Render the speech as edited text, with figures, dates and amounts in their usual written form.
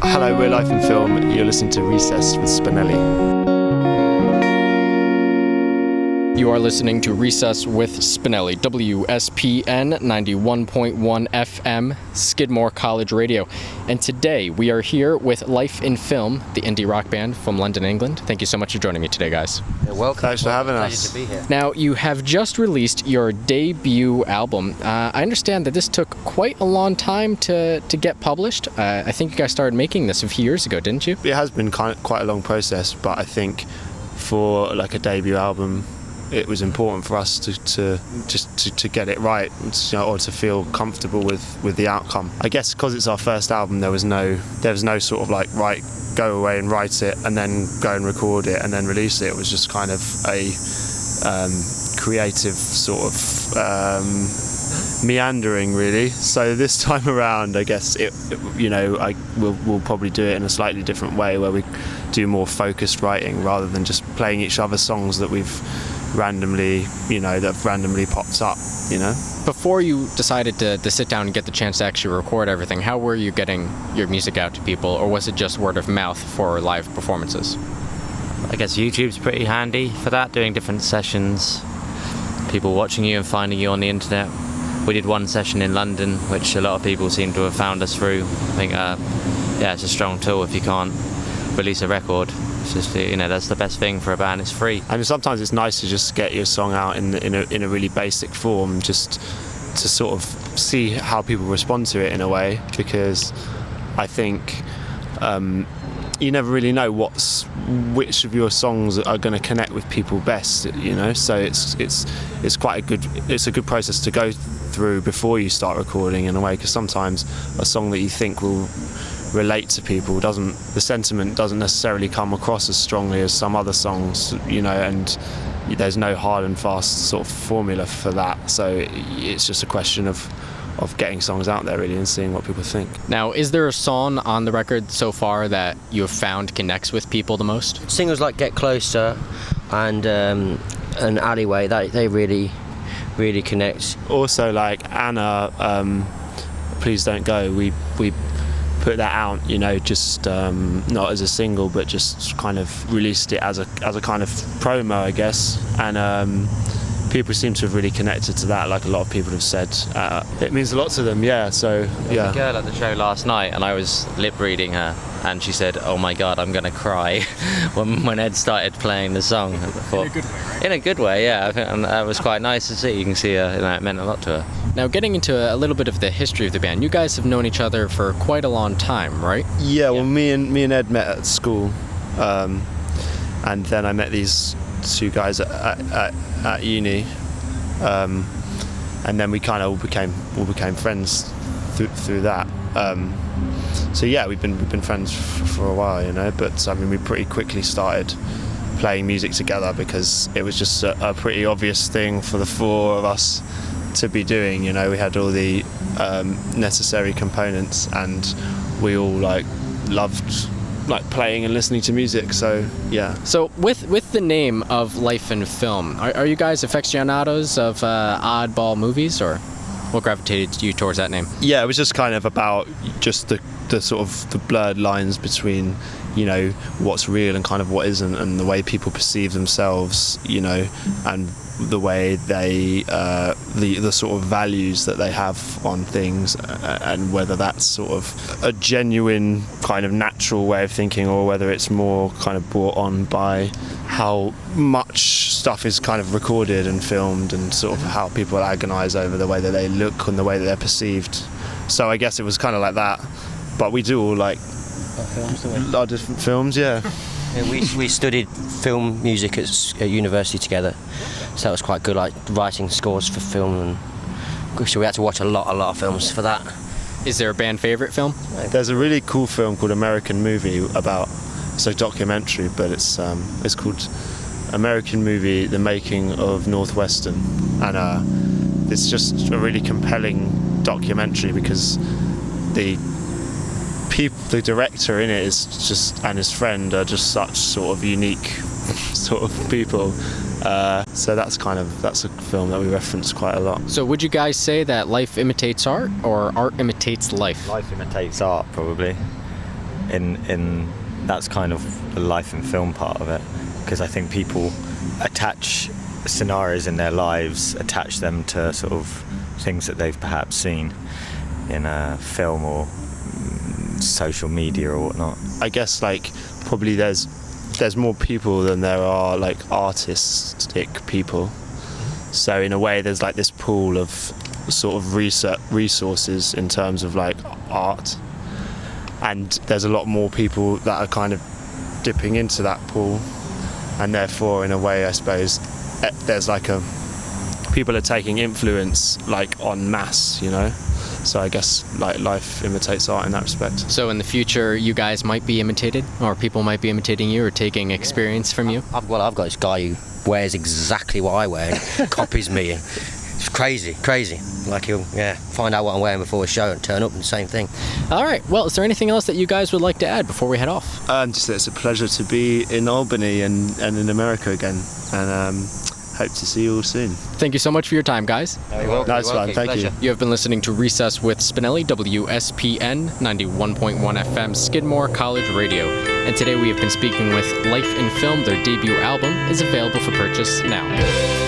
Hello, we're Life in Film. You're listening to Recess with Spinelli. You are listening to Recess with Spinelli, WSPN 91.1 FM, Skidmore College Radio. And today we are here with Life in Film, the indie rock band from London, England. Thank you so much for joining me today, guys. You're welcome. Thanks for having Pleasure us. to be here. Now, you have just released your debut album. I understand that this took quite a long time to get published. I think you guys started making this a few years ago, didn't you? It has been quite a long process, but I think for like a debut album, it was important for us to get it right, or to feel comfortable with the outcome. I guess because it's our first album, there was no sort of like, right, go away and write it and then go and record it and then release it. It was just kind of a creative sort of meandering, really. So this time around, I guess we'll probably do it in a slightly different way, where we do more focused writing rather than just playing each other's songs that we've randomly popped up, Before you decided to sit down and get the chance to actually record everything, how were you getting your music out to people, or was it just word of mouth for live performances? I guess YouTube's pretty handy for that, doing different sessions, people watching you and finding you on the internet. We did one session in London, which a lot of people seem to have found us through. I think, it's a strong tool if you can't release a record. It's just, that's the best thing for a band. It's free. And sometimes it's nice to just get your song out in a really basic form, just to sort of see how people respond to it in a way, because I think you never really know which of your songs are going to connect with people best, So it's quite a good process to go through before you start recording, in a way, because sometimes a song that you think will relate to people the sentiment doesn't necessarily come across as strongly as some other songs, and there's no hard and fast sort of formula for that. So it's just a question of getting songs out there, really, and seeing what people think. Now, is there a song on the record so far that you have found connects with people the most? Singles like Get Closer and Alleyway, they really connect. Also, like Anna, Please Don't Go, we put that out, just not as a single, but just kind of released it as a kind of promo, I guess, and people seem to have really connected to that. Like a lot of people have said, it means a lot to them. Yeah. So yeah. There was a girl at the show last night, and I was lip reading her, and she said, "Oh my God, I'm gonna cry," when Ed started playing the song. I thought, in a good way, right? In a good way, yeah. I think, and that was quite nice to see. You can see it meant a lot to her. Now, getting into a little bit of the history of the band, you guys have known each other for quite a long time, right? Yeah. Well, me and Ed met at school, and then I met these two guys at uni, and then we kind of all became friends through that. So yeah, we've been friends for a while, But I mean, we pretty quickly started playing music together because it was just a pretty obvious thing for the four of us to be doing. We had all the necessary components, and we all loved playing and listening to music. So yeah. So with the name of Life in Film, are you guys aficionados of oddball movies, or what gravitated you towards that name? Yeah, it was just kind of about just the sort of the blurred lines between what's real and kind of what isn't, and the way people perceive themselves, and the way they the sort of values that they have on things, and whether that's sort of a genuine kind of natural way of thinking, or whether it's more kind of brought on by how much stuff is kind of recorded and filmed, and sort of how people agonize over the way that they look and the way that they're perceived. So I guess it was kind of like that, but we do all our different films, yeah. Yeah, we studied film music at university together, so that was quite good, like writing scores for film, and so we had to watch a lot of films for that. Is there a band favorite film? There's a really cool film called American Movie it's a documentary, but it's called American Movie: The Making of Northwestern, and it's just a really compelling documentary because the director in it and his friend are just such sort of unique sort of people. So that's a film that we reference quite a lot. So would you guys say that life imitates art, or art imitates life? Life imitates art, probably. in that's kind of the life and film part of it, because I think people attach scenarios in their lives, attach them to sort of things that they've perhaps seen in a film or social media or whatnot. I guess like probably there's more people than there are like artistic people. So in a way, there's like this pool of sort of resources in terms of like art, and there's a lot more people that are kind of dipping into that pool, and therefore in a way I suppose there's like people are taking influence like en masse, you know. So I guess like life imitates art in that respect. So in the future, you guys might be imitated, or people might be imitating you or taking experience from you? I've got this guy who wears exactly what I wear and copies me. It's crazy. Like he'll find out what I'm wearing before a show and turn up and the same thing. All right. Well, is there anything else that you guys would like to add before we head off? Just that it's a pleasure to be in Albany and in America again, and hope to see you all soon. Thank you so much for your time, guys. Nice one, thank you. You have been listening to Recess with Spinelli, WSPN 91.1 FM, Skidmore College Radio. And today we have been speaking with Life in Film. Their debut album is available for purchase now.